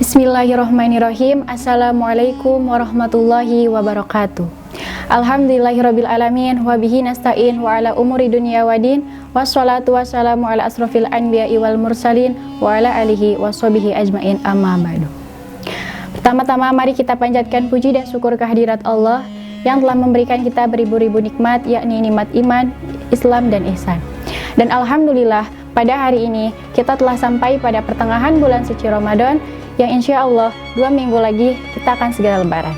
Bismillahirrahmanirrahim. Assalamualaikum warahmatullahi wabarakatuh. Alhamdulillahirabbil alamin wa bihi nasta'in wa ala umuri dunya waddin wassalatu wassalamu ala asrofil anbiya'i wal mursalin wa ala alihi washabihi ajmain, amma ba'du. Pertama-tama mari kita panjatkan puji dan syukur kehadirat Allah yang telah memberikan kita beribu-ribu nikmat, yakni nikmat iman, Islam dan ihsan. Dan alhamdulillah pada hari ini kita telah sampai pada pertengahan bulan suci Ramadan yang insya Allah 2 minggu lagi kita akan segera lebaran.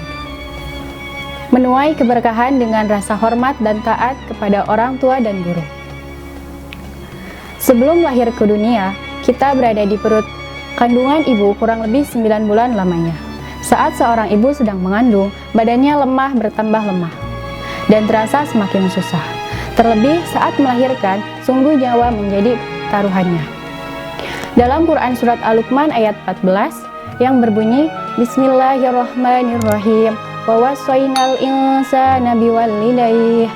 Menuai keberkahan dengan rasa hormat dan taat kepada orang tua dan guru. Sebelum lahir ke dunia, kita berada di perut kandungan ibu kurang lebih 9 bulan lamanya. Saat seorang ibu sedang mengandung, badannya lemah bertambah lemah dan terasa semakin susah. Terlebih saat melahirkan, sungguh nyawa menjadi taruhannya. Dalam Quran surat Al-Luqman ayat 14 yang berbunyi Bismillahirrahmanirrahim wa wassaynal insana biwalidayhi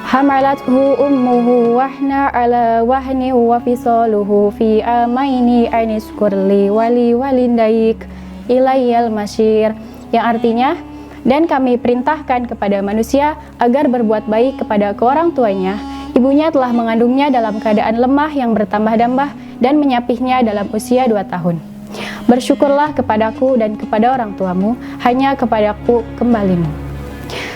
hamalathu ummuhu wahna ala wahni wa fisaluhu fi amaini aniskurli wali walidayk ilayyal masyir, yang artinya, dan kami perintahkan kepada manusia agar berbuat baik kepada keorang tuanya. Ibunya telah mengandungnya dalam keadaan lemah yang bertambah-tambah dan menyapihnya dalam usia 2 tahun. Bersyukurlah kepadaku dan kepada orang tuamu, hanya kepadaku kembalimu.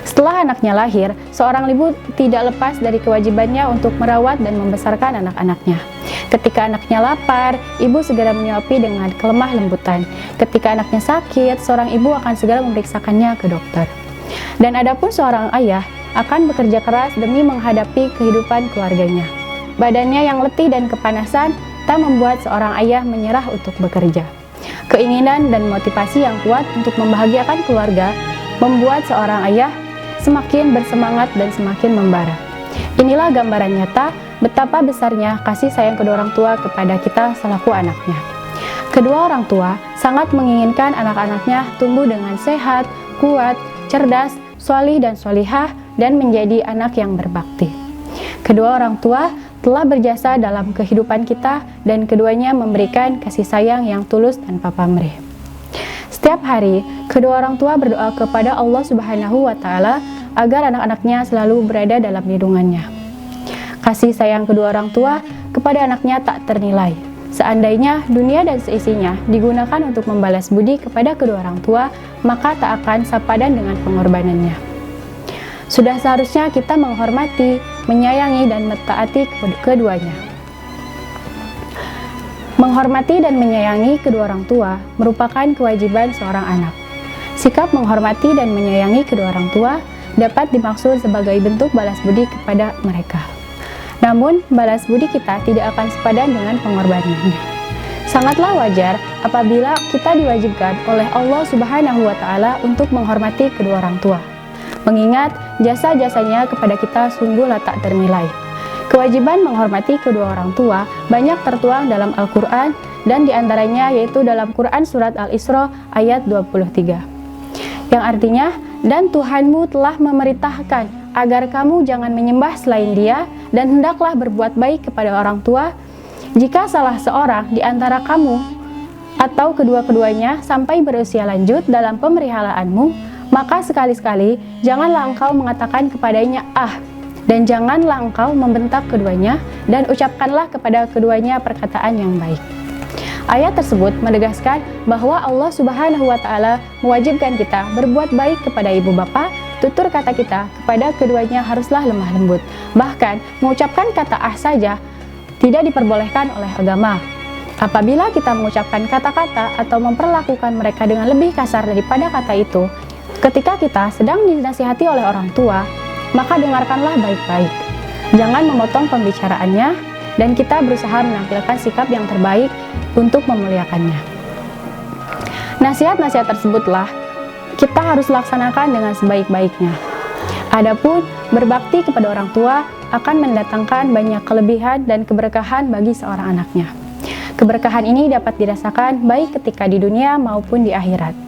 Setelah anaknya lahir, seorang ibu tidak lepas dari kewajibannya untuk merawat dan membesarkan anak-anaknya. Ketika anaknya lapar, ibu segera menyuapi dengan kelemah lembutan. Ketika anaknya sakit, seorang ibu akan segera memeriksakannya ke dokter. Dan adapun seorang ayah akan bekerja keras demi menghadapi kehidupan keluarganya. Badannya yang letih dan kepanasan tak membuat seorang ayah menyerah untuk bekerja. Keinginan dan motivasi yang kuat untuk membahagiakan keluarga membuat seorang ayah semakin bersemangat dan semakin membara. Inilah gambaran nyata betapa besarnya kasih sayang kedua orang tua kepada kita selaku anaknya. Kedua orang tua sangat menginginkan anak-anaknya tumbuh dengan sehat, kuat, cerdas, sholih dan sholihah, dan menjadi anak yang berbakti. Kedua orang tua telah berjasa dalam kehidupan kita dan keduanya memberikan kasih sayang yang tulus tanpa pamrih. Setiap hari, kedua orang tua berdoa kepada Allah Subhanahu wa Ta'ala agar anak-anaknya selalu berada dalam lindungannya. Kasih sayang kedua orang tua kepada anaknya tak ternilai. Seandainya dunia dan seisinya digunakan untuk membalas budi kepada kedua orang tua, maka tak akan sepadan dengan pengorbanannya. Sudah seharusnya kita menghormati, menyayangi, dan mentaati keduanya. Menghormati dan menyayangi kedua orang tua merupakan kewajiban seorang anak. Sikap menghormati dan menyayangi kedua orang tua dapat dimaksud sebagai bentuk balas budi kepada mereka. Namun, balas budi kita tidak akan sepadan dengan pengorbanannya. Sangatlah wajar apabila kita diwajibkan oleh Allah Subhanahu wa Ta'ala untuk menghormati kedua orang tua. Mengingat jasa-jasanya kepada kita sungguhlah tak ternilai. Kewajiban menghormati kedua orang tua banyak tertuang dalam Al-Quran, dan diantaranya yaitu dalam Quran surat Al-Isra ayat 23. Yang artinya, dan Tuhanmu telah memerintahkan agar kamu jangan menyembah selain Dia, dan hendaklah berbuat baik kepada orang tua. Jika salah seorang di antara kamu atau kedua-keduanya sampai berusia lanjut dalam pemeliharaanmu, maka sekali-sekali janganlah engkau mengatakan kepadanya "ah", dan janganlah engkau membentak keduanya, dan ucapkanlah kepada keduanya perkataan yang baik. Ayat tersebut menegaskan bahwa Allah Subhanahu wa Ta'ala mewajibkan kita berbuat baik kepada ibu bapa. Tutur kata kita kepada keduanya haruslah lemah lembut. Bahkan mengucapkan kata "ah" saja tidak diperbolehkan oleh agama. Apabila kita mengucapkan kata-kata atau memperlakukan mereka dengan lebih kasar daripada kata itu ketika kita sedang dinasihati oleh orang tua, maka dengarkanlah baik-baik. Jangan memotong pembicaraannya, dan kita berusaha menampilkan sikap yang terbaik untuk memuliakannya. Nasihat-nasihat tersebutlah kita harus laksanakan dengan sebaik-baiknya. Adapun berbakti kepada orang tua akan mendatangkan banyak kelebihan dan keberkahan bagi seorang anaknya. Keberkahan ini dapat dirasakan baik ketika di dunia maupun di akhirat.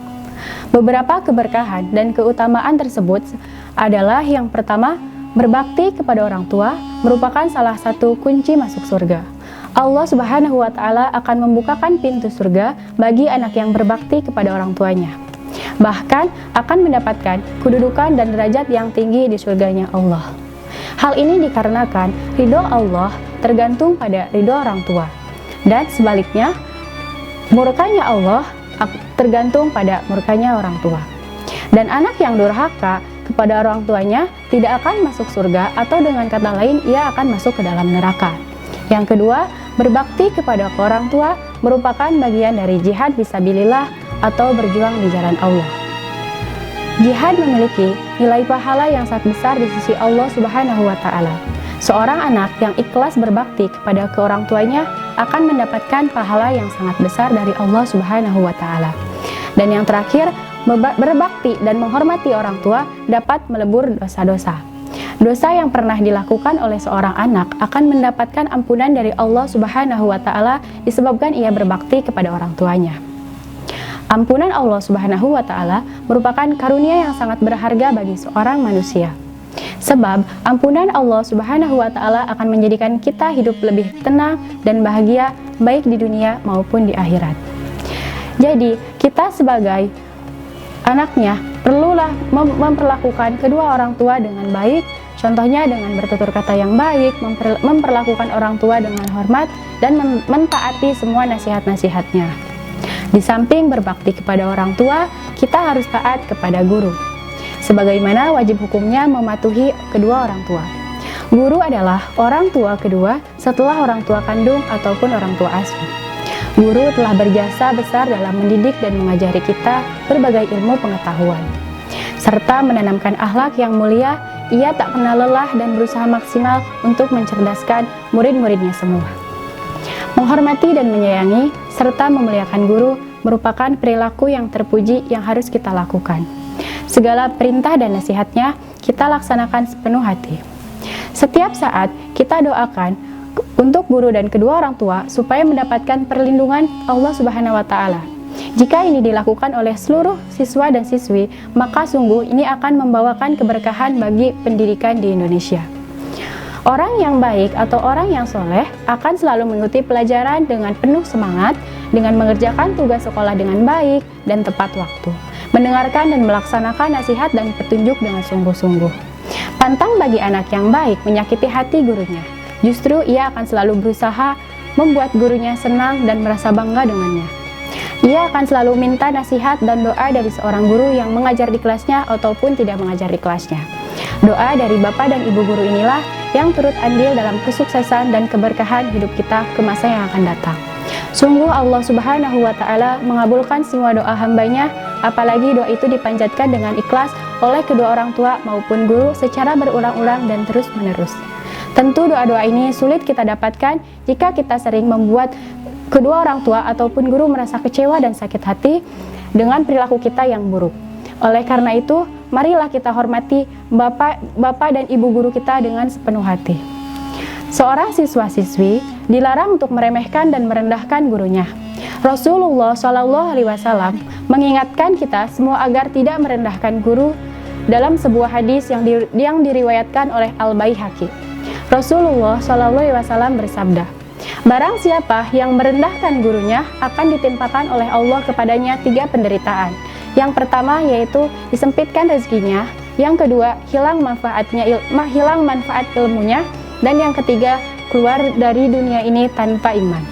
Beberapa keberkahan dan keutamaan tersebut adalah yang pertama, berbakti kepada orang tua merupakan salah satu kunci masuk surga. Allah Subhanahu wa Ta'ala akan membukakan pintu surga bagi anak yang berbakti kepada orang tuanya. Bahkan akan mendapatkan kedudukan dan derajat yang tinggi di surganya Allah. Hal ini dikarenakan ridho Allah tergantung pada ridho orang tua, dan sebaliknya murkanya Allah tergantung pada murkanya orang tua. Dan anak yang durhaka kepada orang tuanya tidak akan masuk surga, atau dengan kata lain ia akan masuk ke dalam neraka. Yang kedua, berbakti kepada orang tua merupakan bagian dari jihad fisabilillah atau berjuang di jalan Allah. Jihad memiliki nilai pahala yang sangat besar di sisi Allah Subhanahu wa Ta'ala. Seorang anak yang ikhlas berbakti kepada orang tuanya akan mendapatkan pahala yang sangat besar dari Allah Subhanahu wa Ta'ala. Dan yang terakhir, berbakti dan menghormati orang tua dapat melebur dosa-dosa. Dosa yang pernah dilakukan oleh seorang anak akan mendapatkan ampunan dari Allah Subhanahu wa Ta'ala disebabkan ia berbakti kepada orang tuanya. Ampunan Allah Subhanahu wa Ta'ala merupakan karunia yang sangat berharga bagi seorang manusia. Sebab ampunan Allah Subhanahu wa Ta'ala akan menjadikan kita hidup lebih tenang dan bahagia baik di dunia maupun di akhirat. Jadi, kita sebagai anaknya perlulah memperlakukan kedua orang tua dengan baik, contohnya dengan bertutur kata yang baik, memperlakukan orang tua dengan hormat, dan mentaati semua nasihat-nasihatnya. Di samping berbakti kepada orang tua, kita harus taat kepada guru. Sebagaimana wajib hukumnya mematuhi kedua orang tua. Guru adalah orang tua kedua setelah orang tua kandung ataupun orang tua asuh. Guru telah berjasa besar dalam mendidik dan mengajari kita berbagai ilmu pengetahuan, serta menanamkan akhlak yang mulia. Ia tak pernah lelah dan berusaha maksimal untuk mencerdaskan murid-muridnya semua. Menghormati dan menyayangi serta memuliakan guru merupakan perilaku yang terpuji yang harus kita lakukan. Segala perintah dan nasihatnya kita laksanakan sepenuh hati. Setiap saat kita doakan untuk guru dan kedua orang tua supaya mendapatkan perlindungan Allah Subhanahu wa Ta'ala. Jika ini dilakukan oleh seluruh siswa dan siswi, maka sungguh ini akan membawakan keberkahan bagi pendidikan di Indonesia. Orang yang baik atau orang yang soleh akan selalu mengikuti pelajaran dengan penuh semangat, dengan mengerjakan tugas sekolah dengan baik dan tepat waktu, mendengarkan dan melaksanakan nasihat dan petunjuk dengan sungguh-sungguh. Pantang bagi anak yang baik menyakiti hati gurunya. Justru ia akan selalu berusaha membuat gurunya senang dan merasa bangga dengannya. Ia akan selalu minta nasihat dan doa dari seorang guru yang mengajar di kelasnya ataupun tidak mengajar di kelasnya. Doa dari bapak dan ibu guru inilah yang turut andil dalam kesuksesan dan keberkahan hidup kita ke masa yang akan datang. Sungguh Allah Subhanahu wa Ta'ala mengabulkan semua doa hambanya, apalagi doa itu dipanjatkan dengan ikhlas oleh kedua orang tua maupun guru secara berulang-ulang dan terus-menerus. Tentu doa-doa ini sulit kita dapatkan jika kita sering membuat kedua orang tua ataupun guru merasa kecewa dan sakit hati dengan perilaku kita yang buruk. Oleh karena itu, marilah kita hormati bapak dan ibu guru kita dengan sepenuh hati. Seorang siswa-siswi dilarang untuk meremehkan dan merendahkan gurunya. Rasulullah Shallallahu Alaihi Wasallam mengingatkan kita semua agar tidak merendahkan guru dalam sebuah hadis yang diriwayatkan oleh Al-Baihaqi. Rasulullah Shallallahu Alaihi Wasallam bersabda, barang siapa yang merendahkan gurunya akan ditimpakan oleh Allah kepadanya 3 penderitaan. Yang pertama yaitu disempitkan rezekinya, yang kedua hilang manfaat ilmunya, dan yang ketiga keluar dari dunia ini tanpa iman.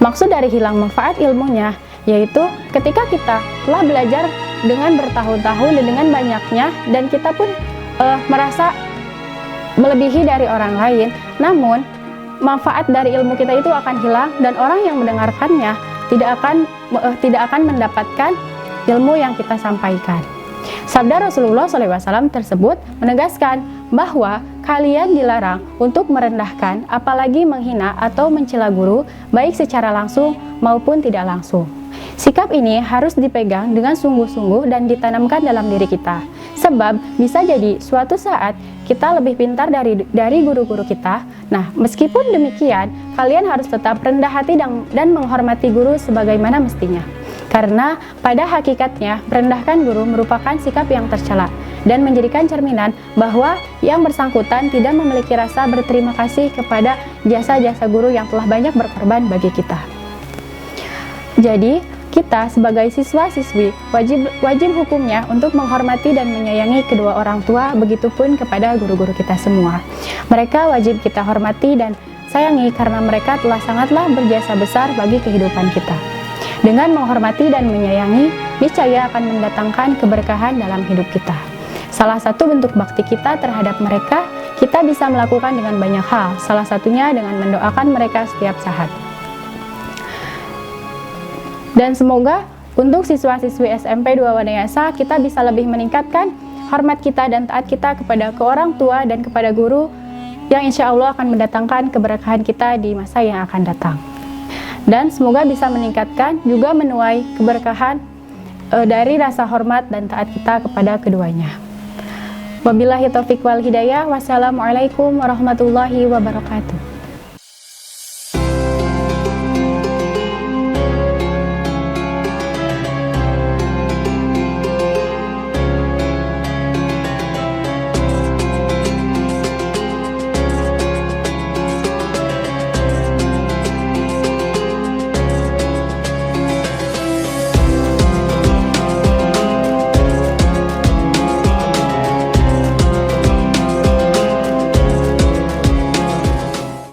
Maksud dari hilang manfaat ilmunya yaitu ketika kita telah belajar dengan bertahun-tahun dan dengan banyaknya, dan kita pun merasa melebihi dari orang lain, namun manfaat dari ilmu kita itu akan hilang dan orang yang mendengarkannya tidak akan mendapatkan ilmu yang kita sampaikan. Sabda Rasulullah SAW tersebut menegaskan bahwa kalian dilarang untuk merendahkan, apalagi menghina atau mencela guru, baik secara langsung maupun tidak langsung. Sikap ini harus dipegang dengan sungguh-sungguh dan ditanamkan dalam diri kita. Sebab bisa jadi suatu saat kita lebih pintar dari guru-guru kita. Nah, meskipun demikian, kalian harus tetap rendah hati dan menghormati guru sebagaimana mestinya. Karena pada hakikatnya merendahkan guru merupakan sikap yang tercela. dan menjadikan cerminan bahwa yang bersangkutan tidak memiliki rasa berterima kasih kepada jasa-jasa guru yang telah banyak berkorban bagi kita. Jadi, kita sebagai siswa-siswi wajib hukumnya untuk menghormati dan menyayangi kedua orang tua, begitupun kepada guru-guru kita semua. Mereka wajib kita hormati dan sayangi karena mereka telah sangatlah berjasa besar bagi kehidupan kita. Dengan menghormati dan menyayangi, niscaya akan mendatangkan keberkahan dalam hidup kita. Salah satu bentuk bakti kita terhadap mereka, kita bisa melakukan dengan banyak hal, salah satunya dengan mendoakan mereka setiap saat. Dan semoga untuk siswa-siswi SMP 2 Wanayasa, kita bisa lebih meningkatkan hormat kita dan taat kita kepada orang tua dan kepada guru, yang insya Allah akan mendatangkan keberkahan kita di masa yang akan datang. Dan semoga bisa meningkatkan juga menuai keberkahan dari rasa hormat dan taat kita kepada keduanya. Wabillahi taufiq wal hidayah. Wassalamualaikum warahmatullahi wabarakatuh.